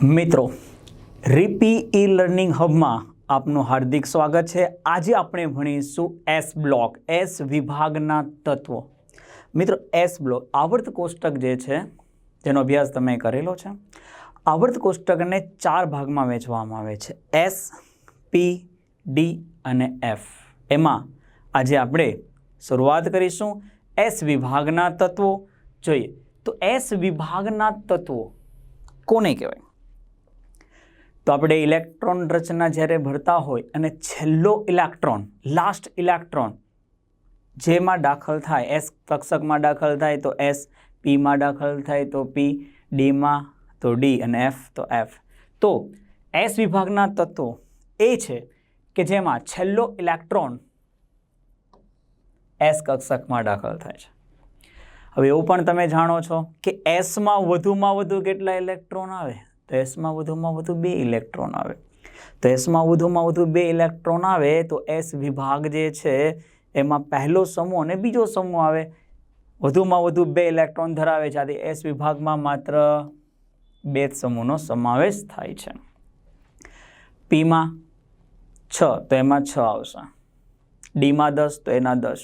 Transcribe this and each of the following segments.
મિત્રો, રીપી e learning હબમાં આપનું હાર્દિક સ્વાગત છે। આજે આપણે ભણીશું એસ બ્લોક, એસ વિભાગના તત્વો। મિત્રો, એસ બ્લોક આવર્ત કોષ્ટક જે છે જેનો અભ્યાસ તમે કરેલો છે। આવર્ત કોષ્ટકને 4 ભાગમાં વહેંચવામાં આવે છે, એસ, પી, ડી અને એફ। એમાં આજે આપણે શરૂઆત કરીશું એસ વિભાગના તત્વો જોઈએ તો એસ વિભાગના તત્વો કોને કહેવાય? તો આપણે ઇલેક્ટ્રોન રચના જ્યારે ભરતા હોય અને છેલ્લો ઇલેક્ટ્રોન, લાસ્ટ ઇલેક્ટ્રોન જેમાં દાખલ થાય, એસ કક્ષકમાં દાખલ થાય તો એસ, પીમાં દાખલ થાય તો પી, ડીમાં તો ડી અને એફ તો એફ। તો એસ વિભાગના તત્વો એ છે કે જેમાં છેલ્લો ઇલેક્ટ્રોન એસ કક્ષકમાં દાખલ થાય છે। હવે એવું પણ તમે જાણો છો કે એસમાં વધુ કેટલા ઇલેક્ટ્રોન આવે? તો એસમાં વધુમાં વધુ 2 ઇલેક્ટ્રોન આવે। તો એસમાં વધુમાં વધુ 2 ઇલેક્ટ્રોન આવે તો એસ વિભાગ જે છે એમાં પહેલો સમૂહ અને બીજો સમૂહ આવે। વધુમાં વધુ 2 ઇલેક્ટ્રોન ધરાવે છે, આથી એસ વિભાગમાં માત્ર 2 સમૂહનો સમાવેશ થાય છે। પીમાં 6 તો એમાં 6 આવશે, ડીમાં 10 તો એના 10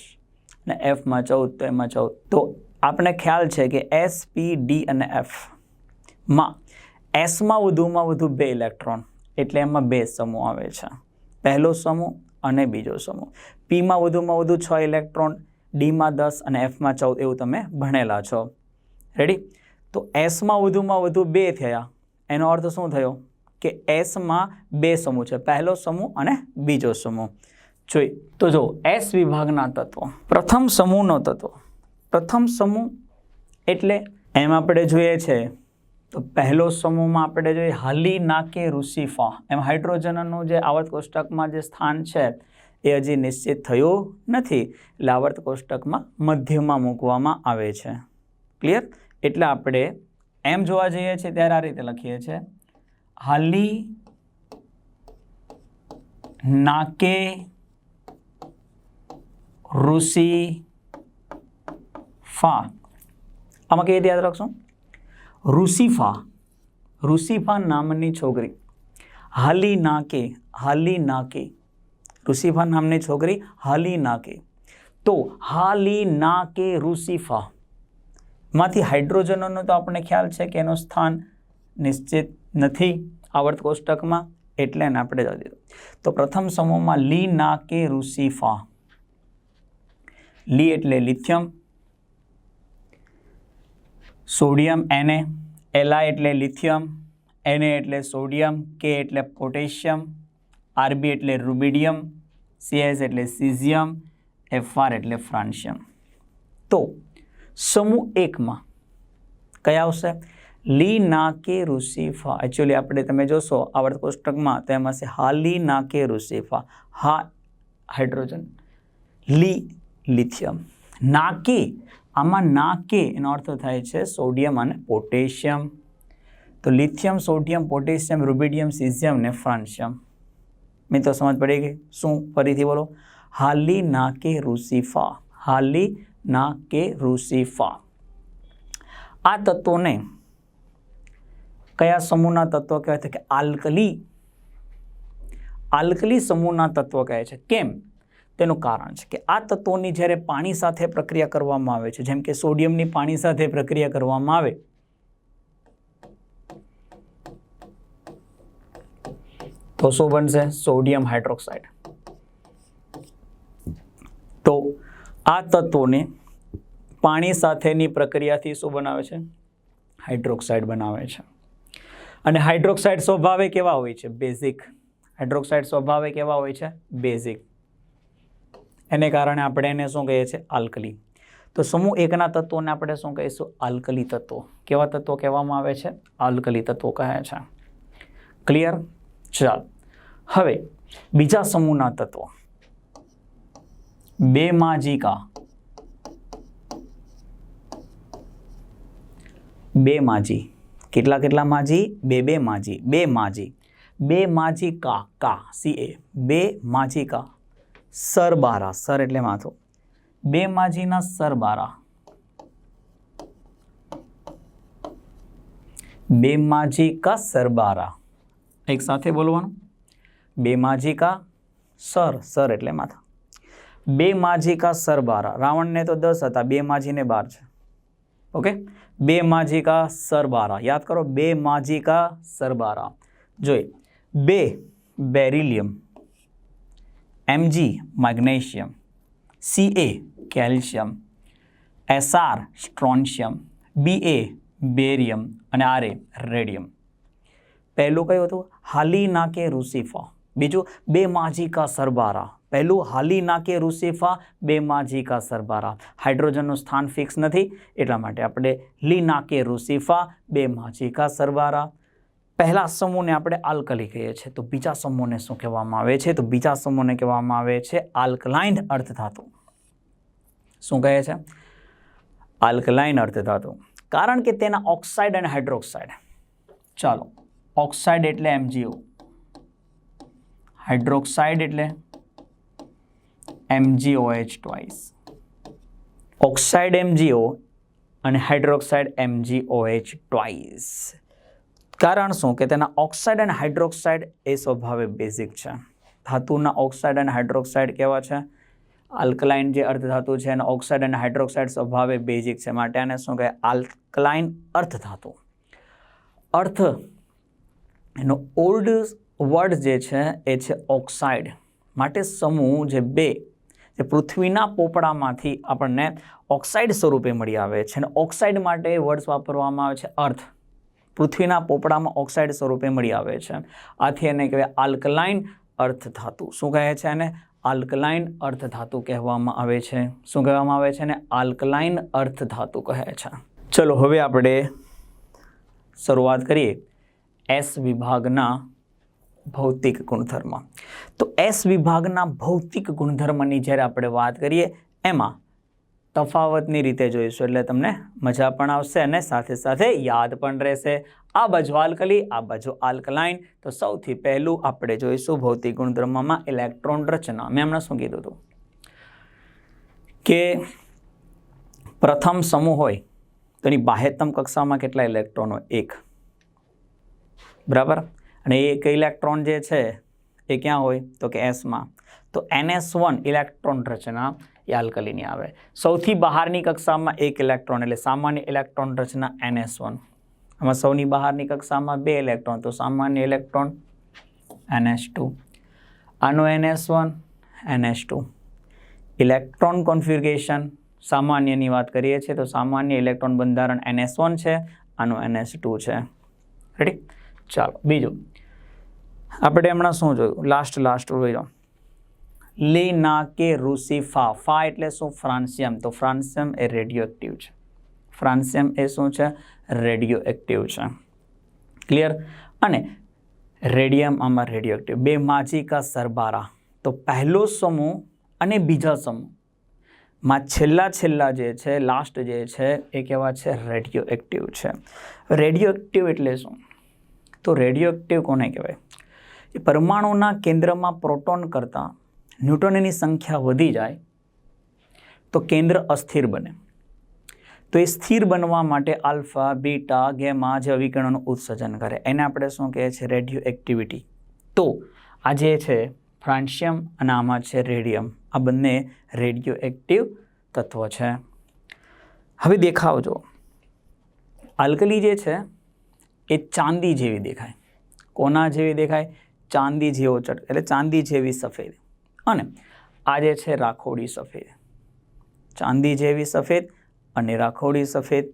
અને એફમાં 14 તો એમાં 14। તો આપણે ખ્યાલ છે કે એસ, પી, ડી અને એફમાં એસમાં વધુમાં વધુ 2 ઇલેક્ટ્રોન એટલે એમાં 2 સમૂહ આવે છે, પહેલો સમૂહ અને બીજો સમૂહ। પીમાં વધુમાં વધુ 6 ઇલેક્ટ્રોન, ડીમાં 10 અને એફમાં 14 એવું તમે ભણેલા છો, રેડી? તો એસમાં વધુમાં વધુ 2 થયા, એનો અર્થ શું થયો કે એસમાં 2 સમૂહ છે, પહેલો સમૂહ અને બીજો સમૂહ। જોઈ તો જો એસ વિભાગના તત્વો, પ્રથમ સમૂહનો તત્વો, પ્રથમ સમૂહ એટલે એમ આપણે જોઈએ છે તો પહેલો સમૂહમાં આપણે જોઈએ હાલી નાકે રુસિફા, એમ હાઇડ્રોજનનું જે આવર્ત કોષ્ટકમાં જે સ્થાન છે એ હજી નિશ્ચિત થયું નથી, એટલે આવર્ત કોષ્ટકમાં મધ્યમાં મૂકવામાં આવે છે, ક્લિયર? એટલે આપણે એમ જોવા જઈએ છીએ ત્યારે આ રીતે લખીએ છીએ, હાલી નાકે રુસિફા। આમાં કઈ રીતે યાદ રાખશું? રુસિફા નામની છોકરી, હાલી નાકે, રુસિફા નામની છોકરી હાલી નાકે। તો હાલી નાકે રુસિફા માંથી હાઇડ્રોજનોનો તો આપણે ખ્યાલ છે કે એનું સ્થાન નિશ્ચિત નથી આવર્ત કોષ્ટકમાં, એટલે એને આપણે જવા દીધું। તો પ્રથમ સમૂહમાં લી નાકે રુસિફા, લી એટલે લિથિયમ, સોડિયમ Na, Li એટલે લિથિયમ, Na એટલે સોડિયમ, K એટલે પોટેશિયમ, Rb એટલે રૂબિડિયમ, Cs એટલે સીઝિયમ, Fr એટલે ફ્રાન્સિયમ। તો સમૂહ 1માં કયા આવશે? લી નાકે રુસિફા। એકચ્યુઅલી આપણે તમે જોશો આવર્ત કોષ્ટકમાં તો એમાં છે હાલી નાકે રુસિફા, હા હાઇડ્રોજન, લી લિથિયમ, નાકે, આમાં નાકે એનો અર્થ થાય છે સોડિયમ અને પોટેશિયમ। તો lithium, sodium, potassium, rubidium, caesium ને ફ્રાન્સિયમ। મિત્રો સમજ પડી ગઈ? શું? ફરીથી બોલો, હાલી નાકે રુસિફા, હાલી નાકે રુસિફા। આ તત્વોને કયા સમૂહના તત્વો કહેવાય? તો કે આલ્કલી સમૂહના તત્વો કહે છે। કેમ? તેનું કારણ છે કે આ તત્વોની જ્યારે પાણી સાથે પ્રક્રિયા કરવામાં આવે છે, જેમ કે સોડિયમની પાણી સાથે પ્રક્રિયા કરવામાં આવે તો શું બનશે? Sodium hydroxide. તો આ તત્વોને પાણી સાથેની પ્રક્રિયાથી શું બનાવે છે? હાઇડ્રોક્સાઇડ બનાવે છે। અને હાઇડ્રોક્સાઇડ સ્વભાવે કેવા હોય છે? બેઝિક। હાઇડ્રોક્સાઇડ સ્વભાવે કેવા હોય છે? બેઝિક। એને કારણે આપણે એને શું કહીએ છીએ? આલ્કલી। તો સમૂહ 1ના તત્વોને આપણે શું કહીશું? આલ્કલી તત્વો। કેવા તત્વો કહેવામાં આવે છે? આલ્કલી તત્વો કહે છે, ક્લિયર? ચાલ, હવે બીજા સમૂહના તત્વો, બેમાજીકા, બેમાજી, કેટલા માજી? બે માજી, બેમાજીકા, કા Ca, બેમાજીકા, સરબારા, સર એટલે માથું, બેમાજીના સરબારા, બેમાજી કા સરબારા, એક સાથે બોલવાનું, બેમાજી કા સર એટલે માથા, બેમાજી કા સરબારા. રાવણને તો 10 હતા, બેમાજીને 12 છે. ઓકે, બેમાજી કા સરબારા યાદ કરો, બેમાજી કા સરબારા. જોઈએ, બે beryllium, Mg magnesium, Ca calcium, Sr સ્ટ્રોન્શિયમ, Ba barium અને Ra રેડિયમ. પહેલું કયું હતું? હાલી નાકે રુસિફા. બીજું બેમાજી કા સરબારા. પહેલું હાલી નાકે રુસિફા, બેમાજી કા સરબારા. હાઇડ્રોજનનું સ્થાન ફિક્સ નથી એટલા માટે આપણે લી નાકે રુસિફા, બેમાજી કા સરબારા. પહેલા સમૂહને આપણે આલ્કલી કહીએ છીએ, તો બીજા સમૂહને શું કહેવામાં આવે છે? તો બીજા સમૂહને કહેવામાં આવે છે આલ્કલાઇન અર્ધધાતુ. શું કહે છે? આલ્કલાઇન અર્ધધાતુ. કારણ કે તેના ઓક્સાઇડ અને હાઇડ્રોક્સાઇડ. ચાલો, ઓક્સાઇડ એટલે MgO, હાઇડ્રોક્સાઇડ એટલે MgOH ટ્વાઇસ. ઓક્સાઇડ MgO અને હાઇડ્રોક્સાઇડ MgOH ટ્વાઇસ. કારણ શું? કે તેના ઓક્સાઇડ અને હાઇડ્રોક્સાઇડ એ સ્વભાવે બેઝિક છે. ધાતુના ઓક્સાઇડ અને હાઇડ્રોક્સાઇડ કેવા છે? આલ્કલાઇન જે અર્ધધાતુ છે એના ઓક્સાઇડ અને હાઇડ્રોક્સાઇડ સ્વભાવે બેઝિક છે, માટે આને શું કહે? આલ્કલાઇન અર્ધધાતુ. અર્થ એનો ઓલ્ડ વર્ડ જે છે એ છે ઓક્સાઇડ. માટે સમૂહ જે બે જે પૃથ્વીના પોપડામાંથી આપણને ઓક્સાઇડ સ્વરૂપે મળી આવે છે, અને ઓક્સાઇડ માટે વર્ડ્સ વાપરવામાં આવે છે અર્થ. પૃથ્વીના પોપડામાં ઓક્સાઇડ સ્વરૂપે મળી આવે છે, આથી એને કહેવાય આલ્કલાઇન અર્ધધાતુ. શું કહે છે એને? આલ્કલાઇન અર્ધધાતુ કહેવામાં આવે છે. શું કહેવામાં આવે છે? એને આલ્કલાઇન અર્ધધાતુ કહે છે. ચલો હવે આપણે શરૂઆત કરીએ એસ વિભાગના ભૌતિક ગુણધર્મ. તો એસ વિભાગના ભૌતિક ગુણધર્મની જ્યારે આપણે વાત કરીએ એમાં તફાવતની રીતે જોઈશું, એટલે તમને મજા પણ આવશે અને સાથે સાથે યાદ પણ રહેશે. આ બાજુ આલ્કલી, આ બાજુ આલ્કલાઇન. તો સૌથી પહેલું આપણે જોઈશું ભૌતિક ગુણધર્મમાં ઇલેક્ટ્રોન રચના. મેં હમણાં શું કીધું હતું કે પ્રથમ સમૂહ હોય તો એની બાહ્યતમ કક્ષામાં કેટલા ઇલેક્ટ્રોન હોય? 1. બરાબર. અને એક ઇલેક્ટ્રોન જે છે એ ક્યાં હોય? તો કે એસમાં. તો NS1 ઇલેક્ટ્રોન રચના એ આલ્કલીની આવે. સૌથી બહારની કક્ષામાં 1 ઇલેક્ટ્રોન એટલે સામાન્ય ઇલેક્ટ્રોન રચના NS1. આમાં સૌની બહારની કક્ષામાં 2 ઇલેક્ટ્રોન, તો સામાન્ય ઇલેક્ટ્રોન NS2. આનો NS1 NS2. ઇલેક્ટ્રોન કોન્ફિગરેશન સામાન્યની વાત કરીએ છીએ તો સામાન્ય ઇલેક્ટ્રોન બંધારણ NS1 છે, આનો NS2 છે. રેડી? ચાલો બીજું આપણે હમણાં શું જોયું? લાસ્ટ જોયું લી ના કે રુસિફા. ફા એટલે શું? ફ્રાન્સિયમ. તો ફ્રાન્સિયમ એ રેડિયો એક્ટિવ છે. ફ્રાન્સિયમ એ શું છે? રેડિયો એક્ટિવ છે. ક્લિયર? અને રેડિયમ આમાં રેડિયો એક્ટિવ. બેમાજી કા સરબારા. તો પહેલો સમૂહ અને બીજા સમૂહમાં છેલ્લા જે છે, લાસ્ટ જે છે એ કેવા છે? રેડિયો એક્ટિવ છે. રેડિયો એક્ટિવ એટલે શું? તો રેડિયો એક્ટિવ કોને કહેવાય? એ પરમાણુના કેન્દ્રમાં પ્રોટોન કરતાં ન્યુટ્રોનની સંખ્યા વધી જાય તો કેન્દ્ર અસ્થિર બને. તો એ સ્થિર બનવા માટે આલ્ફા, બીટા, ગેમા જેવા વિકિરણોનું ઉત્સર્જન કરે. એને આપણે શું કહે છે? Radio activity. તો આ જે છે ફ્રાન્સિયમ અને આમાં છે રેડિયમ, આ બંને રેડિયો એક્ટિવ તત્વો છે. હવે દેખાવજો, આલ્કલી જે છે એ ચાંદી જેવી દેખાય. કોના જેવી દેખાય? ચાંદી જેવો એટલે ચાંદી જેવી સફેદ. અને આ જે છે રાખોડી સફેદ. ચાંદી જેવી સફેદ અને રાખોડી સફેદ.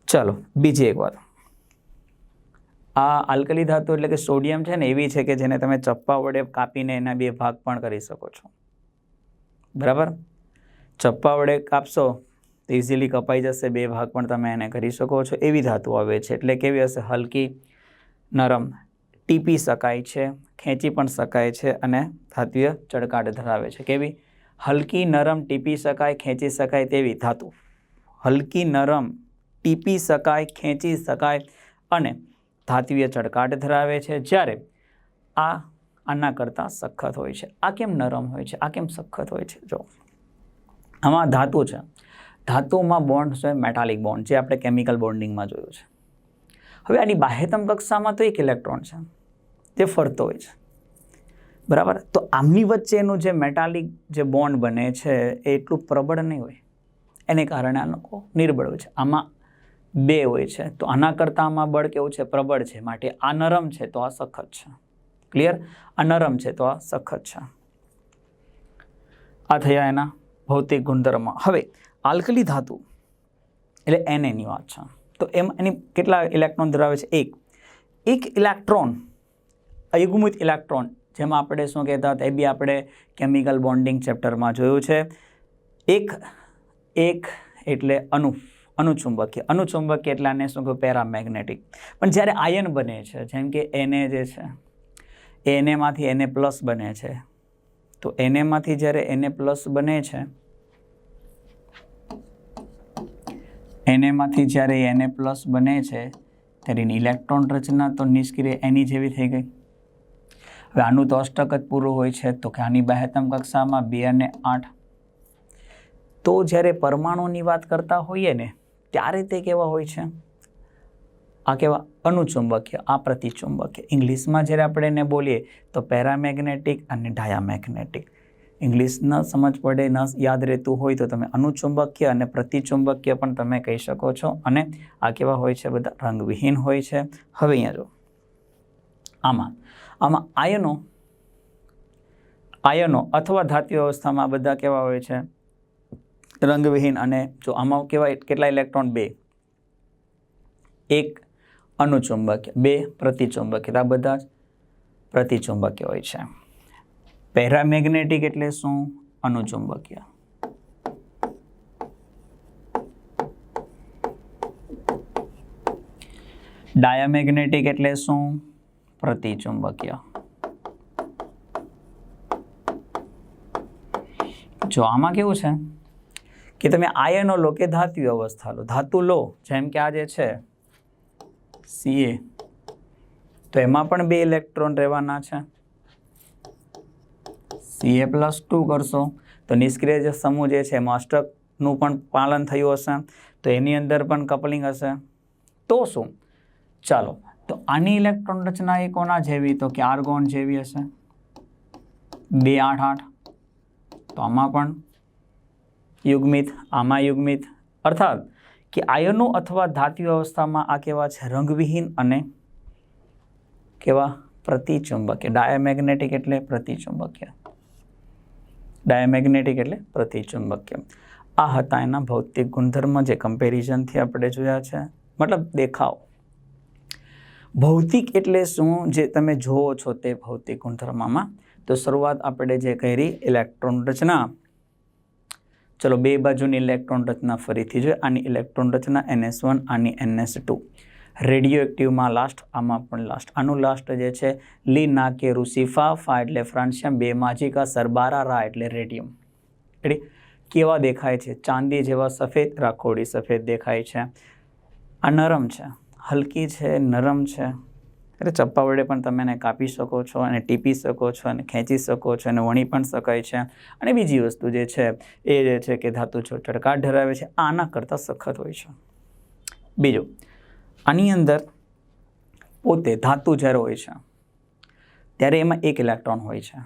ચાલો બીજી એક વાત, આ આલ્કલી ધાતુ એટલે કે સોડિયમ છે ને એવી છે કે જેને તમે ચપ્પા વડે કાપીને એના 2 ભાગ પણ કરી શકો છો. બરાબર? ચપ્પા વડે કાપશો તો ઇઝીલી કપાઈ જશે, 2 ભાગ પણ તમે એને કરી શકો છો. એવી ધાતુ આવે છે. એટલે કેવી હશે? હલકી, નરમ, ટીપી શકાય છે, ખેંચી પણ શકાય છે અને ધાતુય ચળકાટ ધરાવે છે. કેવી? હલકી, નરમ, ટીપી શકાય, ખેંચી શકાય તેવી ધાતુ. હલકી, નરમ, ટીપી શકાય, ખેંચી શકાય અને ધાતુય ચળકાટ ધરાવે છે. જ્યારે આ આના કરતાં સખત હોય છે. આ કેમ નરમ હોય છે? આ કેમ સખત હોય છે? જો આમાં ધાતુ છે ધાતુમાં બોન્ડ છે મેટાલિક બોન્ડ, જે આપણે કેમિકલ બોન્ડિંગમાં જોયું છે. હવે આની બાહ્યતમ કક્ષામાં તો એક ઇલેક્ટ્રોન છે તે ફરતો હોય છે, બરાબર. તો આમની વચ્ચેનું જે મેટાલિક જે બોન્ડ બને છે એ એટલું પ્રબળ નહીં હોય, એને કારણે આ લોકો નિર્બળ હોય છે. આમાં 2 હોય છે, તો આના કરતાં આમાં બળ કેવું છે? પ્રબળ છે. માટે આ નરમ છે તો આ સખત છે. ક્લિયર? આ નરમ છે તો આ સખત છે. આ થયા એના ભૌતિક ગુણધર્મ. હવે આલ્કલી ધાતુ એટલે Na ની વાત છે, તો એમ એની કેટલા ઇલેક્ટ્રોન ધરાવે છે? એક ઇલેક્ટ્રોન, અયુગ્મિત ઇલેક્ટ્રોન, જેમાં આપણે શું કહેતા હતા એ બી આપણે કેમિકલ બોન્ડિંગ ચેપ્ટરમાં જોયું છે. એક એટલે અનુચુંબકીય. અનુચુંબકીય એટલે આને શું કહ્યું? પેરામેગ્નેટિક. પણ જ્યારે આયન બને છે, જેમ કે Na જે છે એ Na-માંથી Na પ્લસ બને છે, તો Na-માંથી જ્યારે Na પ્લસ બને છે, Na-માંથી જ્યારે Na પ્લસ બને છે ત્યારે એની ઇલેક્ટ્રોન રચના તો નિષ્ક્રિય એની જેવી થઈ ગઈ. હવે આનું તો અષ્ટક જ પૂરું હોય છે, તો કે આની બાહ્યતમ કક્ષામાં 2 અને 8. તો જ્યારે પરમાણુની વાત કરતા હોઈએ ને ત્યારે તે કેવા હોય છે? આ કેવા? અનુચુંબકીય, આ પ્રતિચુંબકીય. ઇંગ્લિશમાં જ્યારે આપણે એને બોલીએ તો પેરામેગ્નેટિક અને ડાયામેગ્નેટિક. ઇંગ્લિશ ન સમજ પડે, ન યાદ રહેતું હોય તો તમે અનુચુંબકીય અને પ્રતિચુંબકીય પણ તમે કહી શકો છો. અને આ કેવા હોય છે? બધા રંગવિહીન હોય છે. હવે અહીંયા જો આમાં આયનો અથવા ધાત્વિક અવસ્થામાં બધા કેવા હોય છે? રંગવિહીન. અને જો આમાં કેવા કેટલા ઇલેક્ટ્રોન? 2. 1 અનુચુંબકીય, 2 પ્રતિચુંબકીય. આ બધા જ પ્રતિચુંબકીય હોય છે. પેરામેગ્નેટિક એટલે શું? અનુચુંબકીય. ડાયામેગ્નેટિક એટલે શું? પ્રતિચુંબકીય. જો આમાં કેવું છે કે તમે આયનો લો કે ધાત્વિક અવસ્થા લો, ધાતુ લો, જેમ કે આ જે છે Ca, તો એમાં પણ 2 ઇલેક્ટ્રોન રહેવાના છે. Ca+2 કરશો તો નિષ્ક્રિય જે સમૂહ જે છે એમાં અષ્ટકનું પણ પાલન થયું હશે, તો એની અંદર પણ કપલિંગ હશે. તો શું? ચાલો, તો આની ઇલેક્ટ્રોન રચના એ કોના જેવી? તો કે આર્ગોન જેવી હશે. 2 8 8. તો આમાં પણ યુગ્મિત, આમાં યુગ્મિત. અર્થાત કે આયનો અથવા ધાત્વિક અવસ્થામાં આ કેવા છે? રંગવિહીન અને કેવા? પ્રતિચુંબકીય. ડાયામેગ્નેટિક એટલે પ્રતિચુંબકીય. ડાયામેગ્નેટિક એટલે પ્રતિચુંબકીય. આ હતા એના ભૌતિક ગુણધર્મ, જે કમ્પેરિઝનથી આપણે જોયા છે. મતલબ દેખાવ. ભૌતિક એટલે શું? જે તમે જુઓ છો તે ભૌતિક ગુણધર્મમાં. તો શરૂઆત આપણે જે કરી ઇલેક્ટ્રોન રચના, ચલો 2 બાજુની ઇલેક્ટ્રોન રચના ફરીથી જોઈએ. આની ઇલેક્ટ્રોન રચના NS1, આની NS2. રેડિયો એક્ટિવમાં લાસ્ટ, આમાં પણ લાસ્ટ. આનું લાસ્ટ જે છે લી ના કે રૂસીફા, ફા એટલે ફ્રાન્સિયમ, 2 માજિકા, સરબારા, રા એટલે રેડિયમ. એટલે કેવા દેખાય છે? ચાંદી જેવા સફેદ, રાખોડી સફેદ દેખાય છે. આ નરમ છે, હલકી છે, નરમ છે. એટલે ચપ્પા વડે પણ તમે એને કાપી શકો છો, અને ટીપી શકો છો, અને ખેંચી શકો છો, અને વણી પણ શકાય છે. અને બીજી વસ્તુ જે છે એ જે છે કે ધાતુ ચળકાટ ધરાવે છે. આના કરતાં સખત હોય છે. બીજું, આની અંદર પોતે ધાતુ જ્યારે હોય છે ત્યારે એમાં 1 ઇલેક્ટ્રોન હોય છે,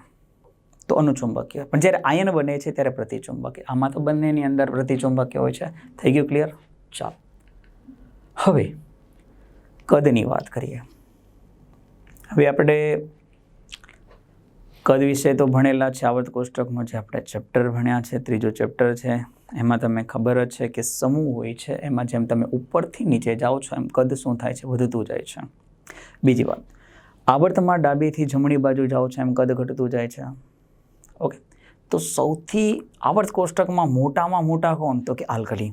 તો અનુચુંબકીય. પણ જ્યારે આયન બને છે ત્યારે પ્રતિચુંબકીય. આમાં તો બંનેની અંદર પ્રતિચુંબકીય હોય છે. થઈ ગયું ક્લિયર? ચાલો, હવે કદની વાત કરીએ. હવે આપણે કદ વિશે તો ભણેલા છે. આવર્ત કોષ્ટકમાં જે આપણે ચેપ્ટર ભણ્યા છે, 3જું ચેપ્ટર છે, એમાં તમને ખબર જ છે કે સમૂહ હોય છે, એમાં જેમ તમે ઉપરથી નીચે જાઓ છો એમ કદ શું થાય છે? વધતું જાય છે. બીજી વાત, આવર્તમાં ડાબીથી જમણી બાજુ જાઓ છો એમ કદ ઘટતું જાય છે. ઓકે, તો સૌથી આવર્ત કોષ્ટકમાં મોટામાં મોટા કોણ? તો કે આલ્કલી,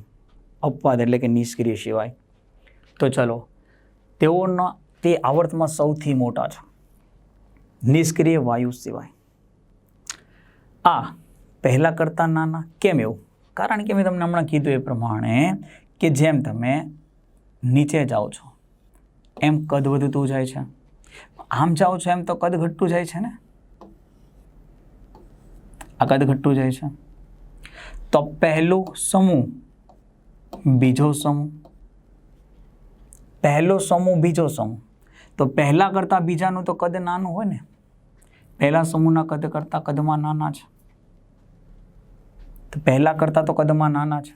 અપવાદ એટલે કે નિષ્ક્રિય સિવાય. તો ચલો, તેઓના તે આવર્તમાં સૌથી મોટા છે, નિષ્ક્રિય વાયુ સિવાય. આ પહેલાં કરતાં નાના. કેમ એવું? કારણ કે મેં તમને હમણાં કીધું એ પ્રમાણે કે જેમ તમે નીચે જાઓ છો એમ કદ વધતું જાય છે, આમ જાઓ છો એમ તો કદ ઘટતું જાય છે ને. આ કદ ઘટતું જાય છે. તો પહેલું સમૂહ બીજો સમૂહ, પહેલો સમૂહ બીજો સમૂહ. તો પહેલા કરતાં બીજાનું તો કદ નાનું હોય ને, પહેલા સમૂહના કદ કરતાં કદમાં નાના છે, તો પહેલા કરતાં તો કદમાં નાના છે.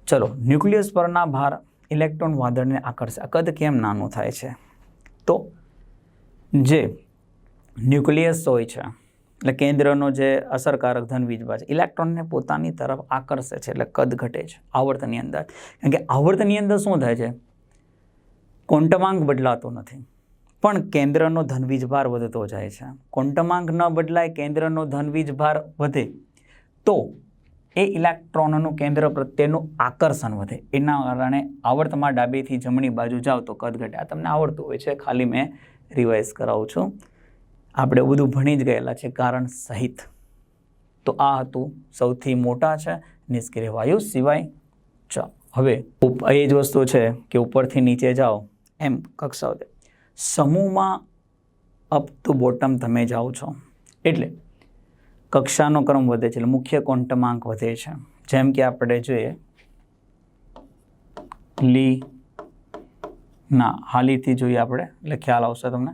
ચલો, ન્યુક્લિયસ પરના ભાર ઇલેક્ટ્રોન વાદળને આકર્ષે. કદ કેમ નાનું થાય છે? તો જે ન્યુક્લિયસ હોય છે એટલે કેન્દ્રનો જે અસરકારક ધન વીજભાર છે, ઇલેક્ટ્રોનને પોતાની તરફ આકર્ષે છે એટલે કદ ઘટે છે આવર્તની અંદર. કારણ કે આવર્તની અંદર શું થાય છે? ક્વોન્ટમાંક બદલાતો નથી, પણ કેન્દ્રનો ધનવીજભાર વધતો જાય છે. ક્વોન્ટમાંક ન બદલાય, કેન્દ્રનો ધનવીજભાર વધે તો એ ઇલેક્ટ્રોનનું કેન્દ્ર પ્રત્યેનું આકર્ષણ વધે. એના કારણે આવર્તમાં ડાબેથી જમણી બાજુ જાઓ તો કદ ઘટે. આ તમને આવડતું હોય છે, ખાલી મેં રિવાઇઝ કરાવું છું. આપણે બધું ભણી જ ગયેલા છે કારણ સહિત. તો આ હતું સૌથી મોટા છે નિષ્ક્રિય વાયુ સિવાય. ચાલો, હવે એ જ વસ્તુ છે કે ઉપરથી નીચે જાઓ એમ કક્ષાઓ સમૂહમાં અપ ટુ બોટમ તમે જાઓ છો એટલે કક્ષાનો ક્રમ વધે છે એટલે મુખ્ય ક્વોન્ટમાંક વધે છે. જેમ કે આપણે જોઈએ લી ના હાલીથી જોઈએ આપણે એટલે ખ્યાલ આવશે તમને.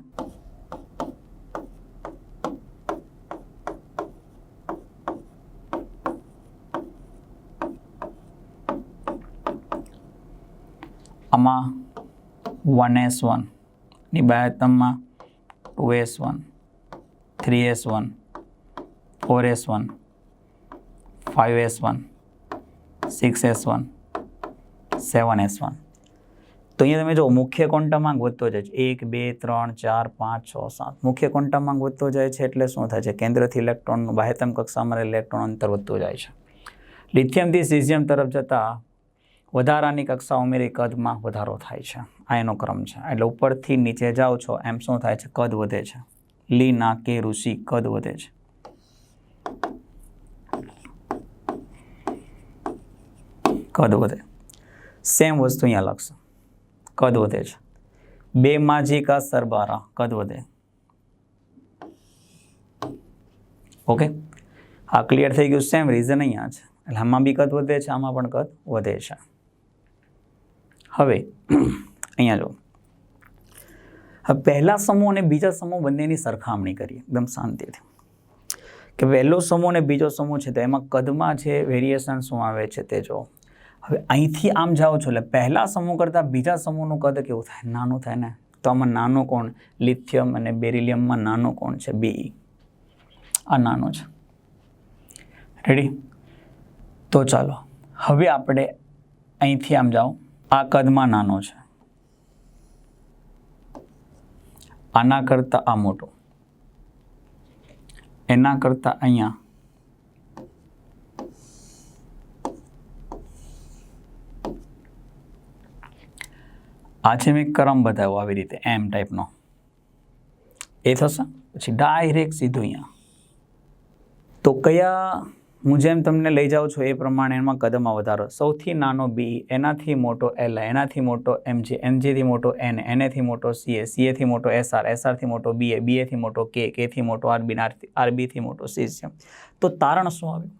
આમાં 1s1 ની બાહ્યતમમાં 2s1, 3s1, 4s1, 5s1, 6s1, 7s1. તો અહીંયા તમે જો મુખ્ય ક્વોન્ટમાંક વધતો જાય છે. 1, 2, 3, 4, 5, 6, 7 મુખ્ય ક્વોન્ટમાંક વધતો જાય છે એટલે શું થાય છે? કેન્દ્રથી ઇલેક્ટ્રોનનું બાહ્યતમ કક્ષામાં ઇલેક્ટ્રોન અંતર વધતું જાય છે. લિથિયમથી સીઝિયમ તરફ જતા વધારાની કક્ષા ઉમેરી કદમાં વધારો થાય છે. આ એનો ક્રમ છે. એટલે ઉપરથી નીચે જાઓ છો એમ શું થાય છે? કદ વધે છે. લી ના કે ઋષિ કદ વધે છે. કદ વધે. સેમ વસ્તુ અહીંયા લખશે, કદ વધે છે. 2 માજી કા સરબારા કદ વધે. ઓકે, આ ક્લિયર થઈ ગયું. સેમ રીઝન અહીંયા છે એટલે આમાં બી કદ વધે છે, આમાં પણ કદ વધે છે. હવે અહીંયા જો પહેલા સમૂહ અને બીજા સમૂહ બંનેની સરખામણી કરીએ એકદમ શાંતિથી કે પહેલો સમૂહ અને બીજો સમૂહ છે તો એમાં કદમાં જે વેરિએશન શું આવે છે તે જો. હવે અહીંથી આમ જાઓ છો એટલે પહેલા સમૂહ કરતાં બીજા સમૂહનું કદ કેવું થાય? નાનું થાય ને. તો આમાં નાનો કોણ? લિથિયમ અને બેરિલિયમમાં નાનો કોણ છે? Be. આ નાનો છે. રેડી? તો ચાલો હવે આપણે અહીંથી આમ જાઓ, આ કદમાં નાનો છે, આના કરતાં આ મોટો, એના કરતાં અહીંયા આ છે મેં ક્રમ બતાવ્યો આવી રીતે એમ ટાઈપનો એ થશે. પછી ડાયરેક્ટ સીધું અહીંયા. તો કયા હું જેમ તમને લઈ જાઉં છું એ પ્રમાણે એમાં કદમાં વધારો. સૌથી નાનો બી, એનાથી મોટો એલ, એનાથી મોટો એમજી, એમજીથી મોટો એન, એનેથી મોટો સીએ, સીએથી મોટો એસઆર, એસઆરથી મોટો બીએ, બીએથી મોટો કે, કેથી મોટો આરબી, આરબીથી મોટો સીસીએમ. તો તારણ શું આવ્યું?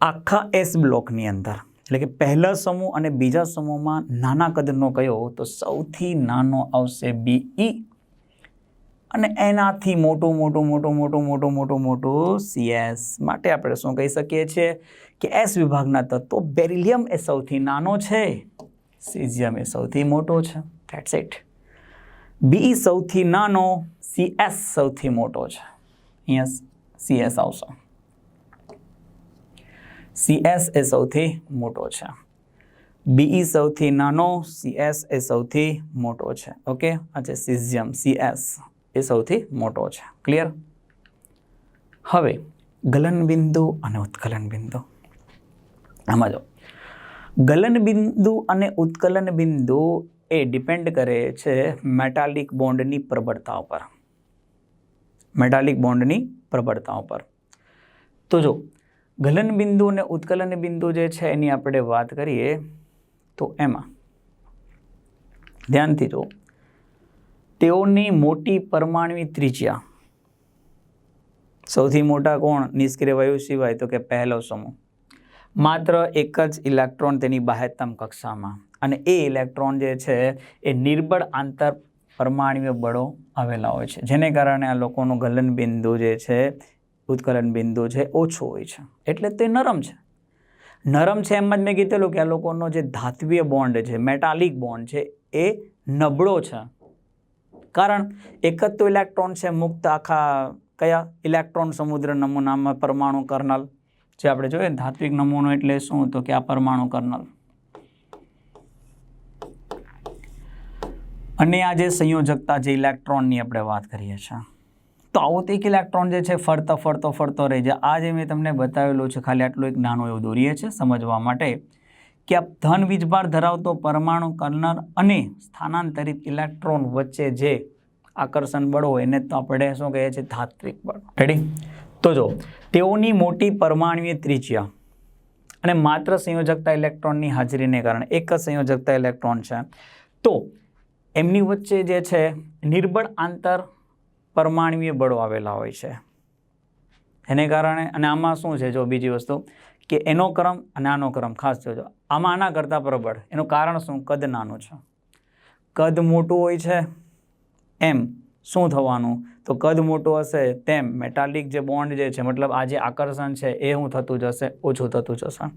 આખા એસ બ્લોકની અંદર એટલે કે પહેલા સમૂહ અને બીજા સમૂહમાં નાના કદનો કયો? તો સૌથી નાનો આવશે બીઈ અને એનાથી મોટું મોટું મોટું મોટું મોટું મોટું મોટું સીએસ. માટે આપણે શું કહી શકીએ છીએ કે એસ વિભાગના તત્વો બેરિલિયમ એ સૌથી નાનો છે, સીઝિયમ એ સૌથી મોટો છે. That's it. બીઈ સૌથી નાનો, સીએસ સૌથી મોટો છે. અહીંયા સીએસ આવશે. સીએસ એ સૌથી મોટો છે. બીઈ સૌથી નાનો, સીએસ એ સૌથી મોટો છે. ઓકે, આ છે સીઝિયમ, સીએસ એ સૌથી મોટો છે. ક્લિયર? હવે ગલન બિંદુ અને ઉત્કલન બિંદુ. આમાં જો ગલન બિંદુ અને ઉત્કલન બિંદુ એ ડિપેન્ડ કરે છે મેટાલિક બોન્ડની પ્રબળતા ઉપર. મેટાલિક બોન્ડની પ્રબળતા ઉપર. તો જો ગલન બિંદુ અને ઉત્કલન બિંદુ જે છે એની આપણે વાત કરીએ તો એમાં ધ્યાનથી જો તેઓની મોટી પરમાણ્વીય ત્રિજ્યા. સૌથી મોટા કોણ નિષ્ક્રિય વાયુ સિવાય? તો કે પહેલો સમૂહ. માત્ર એક જ ઇલેક્ટ્રોન તેની બાહ્યતમ કક્ષામાં, અને એ ઇલેક્ટ્રોન જે છે એ નિર્બળ આંતર પરમાણ્વીય બળો આવેલા હોય છે, જેને કારણે આ લોકોનું ગલન બિંદુ જે છે, ઉત્કલન બિંદુ છે, ઓછું હોય છે. એટલે તે નરમ છે. નરમ છે એમ જ મેં કીધેલું કે આ લોકોનો જે ધાત્વીય બોન્ડ છે, મેટાલિક બોન્ડ છે, એ નબળો છે. કારણ એક જ તો ઇલેક્ટ્રોન છે મુક્ત આખા કયા ઇલેક્ટ્રોન સમુદ્ર નમૂનામાં પરમાણુ કર્નલ, જે આપણે જોઈએ ધાત્વિક નમૂનો એટલે શું, તો કે આ પરમાણુ કર્નલ. અને આ જે સંયોજકતા જે ઇલેક્ટ્રોનની આપણે વાત કરીએ છીએ, તો આવું એક ઇલેક્ટ્રોન જે છે ફરતો રહી જાય. આ જે મેં તમને બતાવેલું છે, ખાલી આટલું એક નાનું એવું દોરીએ છે સમજવા માટે કે આ ધન વીજભાર ધરાવતો પરમાણુ કર્નલ અને સ્થાનાંતરિત ઇલેક્ટ્રોન વચ્ચે જે આકર્ષણ બળ હોય એને તો આપણે શું કહીએ છીએ, ધાત્વિક બળ. રેડી? તો જો તેઓની મોટી પરમાણુય ત્રિજ્યા અને માત્ર સંયોજકતા ઇલેક્ટ્રોનની હાજરીને કારણે, એક જ સંયોજકતા ઇલેક્ટ્રોન છે, તો એમની વચ્ચે જે છે નિર્બળ આંતર પરમાણુય બળો આવેલા હોય છે. એને કારણે, અને આમાં શું છે, જો બીજી વસ્તુ કે એનો ક્રમ અને આનો ક્રમ ખાસ જોજો. આમાં આના કરતાં પ્રબળ. એનું કારણ શું? કદ નાનું છે. કદ મોટું હોય છે એમ શું થવાનું, તો કદ મોટું હશે તેમ મેટાલિક જે બોન્ડ જે છે, મતલબ આ જે આકર્ષણ છે એ શું થતું જશે, ઓછું થતું જશે.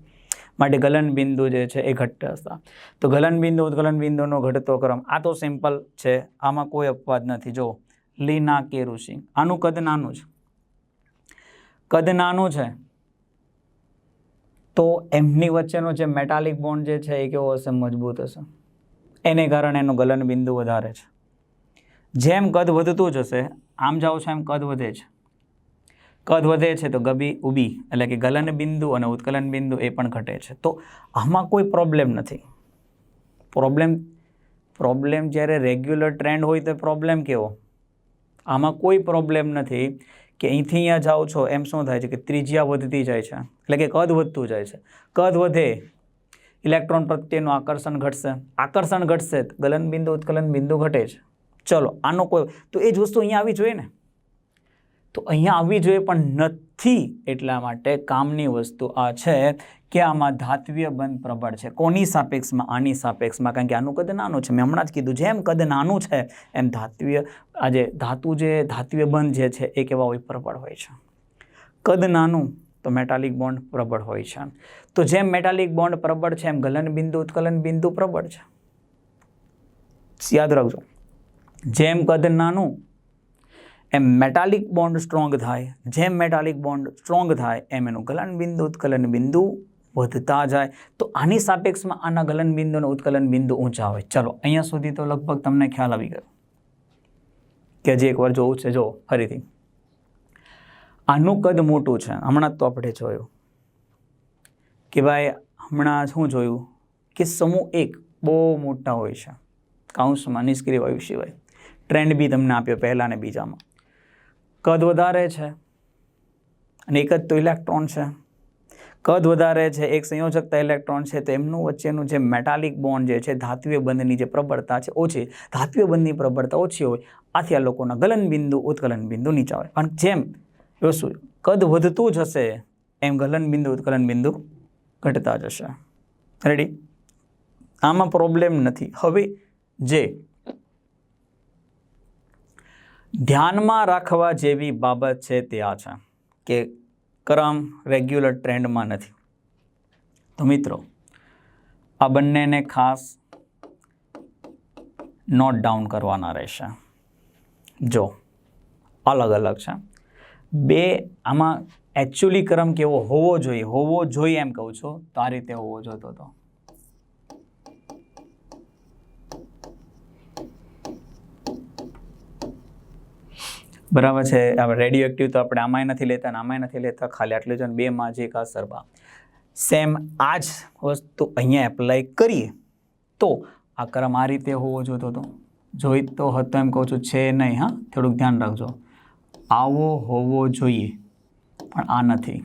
માટે ગલન બિંદુ જે છે એ ઘટતા હશે. તો ગલન બિંદુ ઉત્કલન બિંદુનો ઘટતો ક્રમ, આ તો સિમ્પલ છે, આમાં કોઈ અપવાદ નથી. જો લીના કે ઋષિ, આનું કદ નાનું છે. કદ નાનું છે તો એમની વચ્ચેનો જે મેટાલિક બોન્ડ જે છે એ કેવો હશે, મજબૂત હશે. એને કારણે એનું ગલન બિંદુ વધારે છે. જેમ કદ વધતું જશે, આમ જાઓ છો એમ કદ વધે છે. કદ વધે છે તો ગબી ઉબી એટલે કે ગલન બિંદુ અને ઉત્કલન બિંદુ એ પણ ઘટે છે. તો આમાં કોઈ પ્રોબ્લેમ નથી. પ્રોબ્લેમ જ્યારે રેગ્યુલર ટ્રેન્ડ હોય તો પ્રોબ્લેમ કેવો, આમાં કોઈ પ્રોબ્લેમ નથી કે અહીંથી અહીંયા જાઓ છો એમ શું થાય છે કે ત્રિજ્યા વધતી જાય છે, એટલે કે કદ વધતું જાય છે. કદ વધે, ઇલેક્ટ્રોન પ્રત્યેનું આકર્ષણ ઘટશે. આકર્ષણ ઘટશે, ગલન બિંદુ ઉત્કલન બિંદુ ઘટે છે. ચલો, આનો કોઈ, તો એ જ વસ્તુ અહીંયા આવી જોઈએ ને, તો અહીંયા આવવી જોઈએ પણ નથી. એટલા માટે કામની વસ્તુ આ છે કે આમાં ધાત્વીય બંધ પ્રબળ છે. કોની સાપેક્ષમાં? આની સાપેક્ષમાં, કારણ કે આનું કદ નાનું છે. મેં હમણાં જ કીધું, જેમ કદ નાનું છે એમ ધાત્વીય બંધ જે છે એ કેવા હોય, પ્રબળ હોય છે. કદ નાનું તો મેટાલિક બોન્ડ પ્રબળ હોય છે. તો જેમ મેટાલિક બોન્ડ પ્રબળ છે એમ ગલન બિંદુ ઉત્કલન બિંદુ પ્રબળ છે. યાદ રાખજો, જેમ કદ નાનું એમ મેટાલિક બોન્ડ સ્ટ્રોંગ થાય. જેમ મેટાલિક બોન્ડ સ્ટ્રોંગ થાય એમ એનું ગલન બિંદુ ઉત્કલન બિંદુ વધતા જાય. તો આની સાપેક્ષમાં આના ગલન બિંદુ અને ઉત્કલન બિંદુ ઊંચા હોય. ચલો, અહીંયા સુધી તો લગભગ તમને ખ્યાલ આવી ગયો કે હજી એકવાર જોવું છે. જો ફરીથી, આનું કદ મોટું છે. હમણાં તો આપણે જોયું કે ભાઈ, હમણાં શું જોયું કે સમૂહ એક બહુ મોટા હોય છે, કાઉન્સમાં નિષ્ક્રિય વાયુ સિવાય. ટ્રેન્ડ બી તમને આપ્યો પહેલા ને બીજામાં. કદ વધારે છે અને એક જ તો ઇલેક્ટ્રોન છે. કદ વધારે છે, એક સંયોજકતા ઇલેક્ટ્રોન છે, તો એમનું વચ્ચેનું જે મેટાલિક બોન્ડ જે છે, ધાત્વીય બંધની જે પ્રબળતા છે ઓછી, ધાત્વીય બંધની પ્રબળતા ઓછી હોય. આથી આ લોકોના ગલન બિંદુ ઉત્કલન બિંદુ નીચા હોય. અને જેમ શું કદ વધતું જશે એમ ગલન બિંદુ ઉત્કલન બિંદુ ઘટતા જશે. રેડી? આમાં પ્રોબ્લેમ નથી. હવે જે ધ્યાનમાં રાખવા જેવી બાબત છે તે આ છે કે ક્રમ રેગ્યુલર ટ્રેન્ડમાં નથી. તો મિત્રો, આ બંનેને ખાસ નોટ ડાઉન કરવાના રહેશે. જો અલગ અલગ છે બે. આમાં એકચ્યુઅલી ક્રમ કેવો હોવો જોઈએ એમ કહું છું, તો આ રીતે હોવો જોતો હતો. બરાબર છે. હવે રેડિયો એક્ટિવ તો આપણે આમાંય નથી લેતા અને આમાંય નથી લેતા, ખાલી આટલું જ. બેમાં જે કા સરબા સેમ આ જ વસ્તુ અહીંયા એપ્લાય કરીએ તો આ ક્રમ આ રીતે હોવો જોતો હતો. જોઈ તો હતો એમ કહું છું, છે નહીં. હા, થોડુંક ધ્યાન રાખજો. આવો હોવો જોઈએ પણ આ નથી.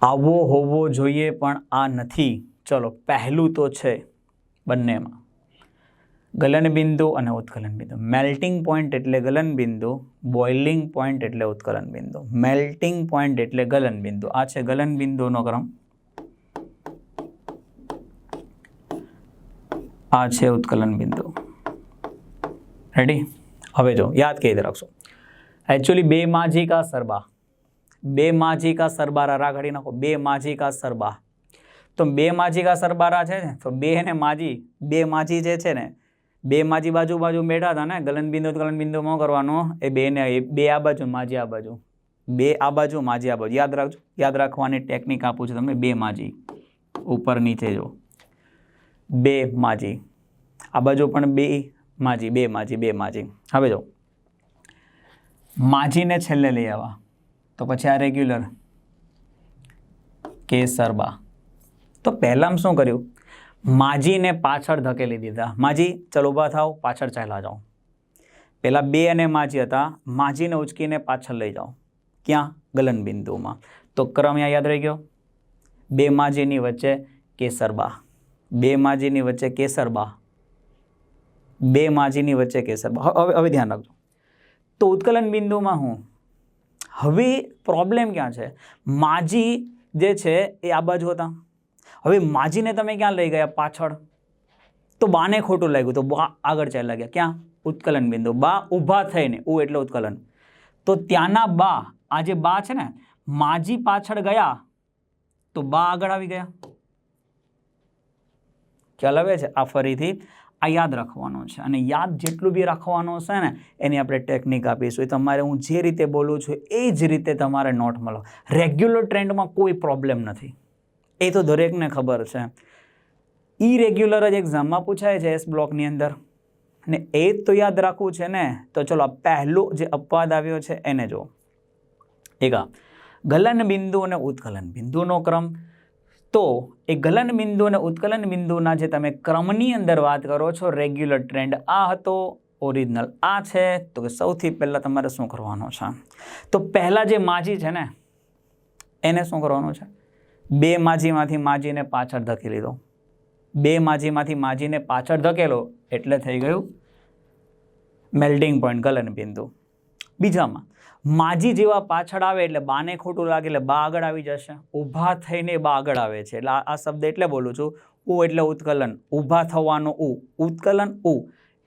આવો હોવો જોઈએ પણ આ નથી. ચલો, પહેલું તો છે બંનેમાં ગલન બિંદુ અને ઉત્કલન બિંદુ. મેલ્ટિંગ પોઈન્ટ એટલે ગલન બિંદુ, બોઇલિંગ પોઈન્ટ એટલે ઉત્કલન બિંદુ. મેલ્ટિંગ પોઈન્ટ એટલે ગલન બિંદુ. આ છે ગલન બિંદુનો ક્રમ આ છે ઉત્કલન બિંદુ. રેડી? હવે જો યાદ કઈ રીતે રાખશો. એકચ્યુઅલી બે માજી કા સરબા, બે માજી કા સરબારા રા ઘડી નાખો. બે માજી કા સરબા, તો બે માજી કા સરબારા છે ને, તો બે ને માજી, બે માજી જે છે ને, બે માજી બાજુ બાજુ બેઠા હતા ને, ગલન બિંદુ ઉત્કલન બિંદુમાં કરવાનું એ બે ને, બે આ બાજુ માજી આ બાજુ, બે આ બાજુ માજી આ બાજુ. યાદ રાખજો, યાદ રાખવાની ટેકનિક આપું છું તમને. બે માજી ઉપર નીચે જો, બે માજી આ બાજુ પણ બે માજી, બે માજી, બે માજી. હવે જો માજીને છેલ્લે લઈ આવવા, તો પછી આ રેગ્યુલર કે સરબા. તો પહેલાં શું કર્યું, માજીને પાછળ ધકેલી દીધા. માજી ચલો ઊભા થાવ, પાછળ ચાલ્યા જાઓ. પહેલાં બે અને માજી હતા, માજીને ઉચકીને પાછળ લઈ જાઓ. ક્યાં? ગલન બિંદુમાં. તો ક્રમ યાદ રહી ગયો. બે માજીની વચ્ચે કેસરબા, બે માજીની વચ્ચે કેસરબા, બે માજીની વચ્ચે કેસરબા. હવે ધ્યાન રાખજો. તો ઉત્કલન બિંદુમાં હું હવે પ્રોબ્લેમ ક્યાં છે, માજી જે છે એ આ બાજુ હતા. હવે માજીને તમે ક્યાં લઈ ગયા? પાછળ. તો બાને ખોટું લાગ્યું, તો બા આગળ ચાલ્યા ગયા. ક્યાં? ઉત્કલન બિંદુ. બા ઊભા થઈને, ઉ એટલે ઉત્કલન. તો ત્યાંના બા, આ જે બા છે ને, માજી પાછળ ગયા તો બા આગળ આવી ગયા. ખ્યાલ આવે છે? આ ફરીથી આ યાદ રાખવાનું છે, અને યાદ જેટલું બી રાખવાનું છે ને એની આપણે ટેકનિક આપીશું. એ તમારે હું જે રીતે બોલું છું એ જ રીતે તમારે નોટ મળો. રેગ્યુલર ટ્રેન્ડમાં કોઈ પ્રોબ્લેમ નથી, એ તો દરેકને ખબર છે. ઇરેગ્યુલર જ એક્ઝામમાં પૂછાય છે એસ બ્લોકની અંદર, ને એ જ તો યાદ રાખવું છે ને. તો ચલો પહેલો જે અપવાદ આવ્યો છે એને જો. એક ગલન બિંદુ અને ઉત્કલન બિંદુનો ક્રમ. તો એ ગલન બિંદુ અને ઉત્કલન બિંદુના જે તમે ક્રમની અંદર વાત કરો છો, રેગ્યુલર ટ્રેન્ડ આ હતો, ઓરિજિનલ આ છે. તો કે સૌથી પહેલાં તમારે શું કરવાનું છે, તો પહેલાં જે માજી છે ને એને શું કરવાનું છે, બે માજીમાંથી માજીને પાછળ ધકેલી દો. બે માજીમાંથી માજીને પાછળ ધકેલો એટલે થઈ ગયું મેલ્ટિંગ પોઈન્ટ, ગલન બિંદુ. બીજામાં માજી જેવા પાછળ આવે એટલે બાને ખોટું લાગે એટલે બા આગળ આવી જશે. ઊભા થઈને બા આગળ આવે છે એટલે આ શબ્દ એટલે બોલું છું. ઉ એટલે ઉત્કલન, ઊભા થવાનું ઉ, ઉત્કલન ઉ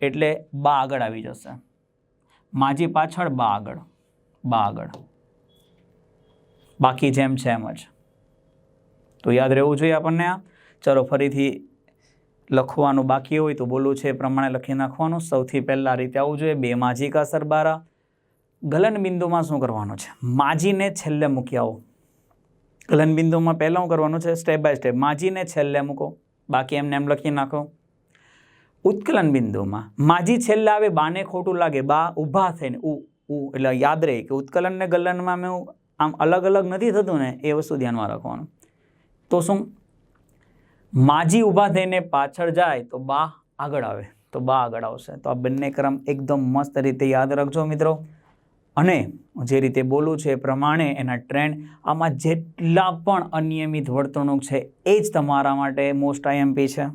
એટલે બા આગળ આવી જશે. માજી પાછળ, બા આગળ, બા આગળ. બાકી જેમ છે એમ જ. તો યાદ રહેવું જોઈએ આપણને આ. ચલો ફરીથી લખવાનું બાકી હોય તો બોલું છે એ પ્રમાણે લખી નાખવાનું. સૌથી પહેલાં રીતે આવવું જોઈએ. બે માજી કા સરબારા. ગલન બિંદુમાં શું કરવાનું છે, માજીને છેલ્લે મૂકી આવો. ગલન બિંદુમાં પહેલાં શું કરવાનું છે, સ્ટેપ બાય સ્ટેપ. માજીને છેલ્લે મૂકો, બાકી એમને એમ લખી નાખો. ઉત્કલન બિંદુમાં માજી છેલ્લે આવે, બાને ખોટું લાગે, બા ઊભા થઈને ઉ એટલે યાદ રહે કે ઉત્કલન ને ગલનમાં મેં આમ અલગ અલગ નથી થતું ને, એ વસ્તુ ધ્યાનમાં રાખવાનું. તો શું, માજી ઊભા થઈને પાછળ જાય તો બા આગળ આવે, તો બા આગળ આવશે. તો આ બંને ક્રમ એકદમ મસ્ત રીતે યાદ રાખજો મિત્રો. અને જે રીતે બોલું છે એ પ્રમાણે એના ટ્રેન્ડ, આમાં જેટલા પણ અનિયમિત વર્તણૂક છે એ જ તમારા માટે મોસ્ટ આઈએમપી છે.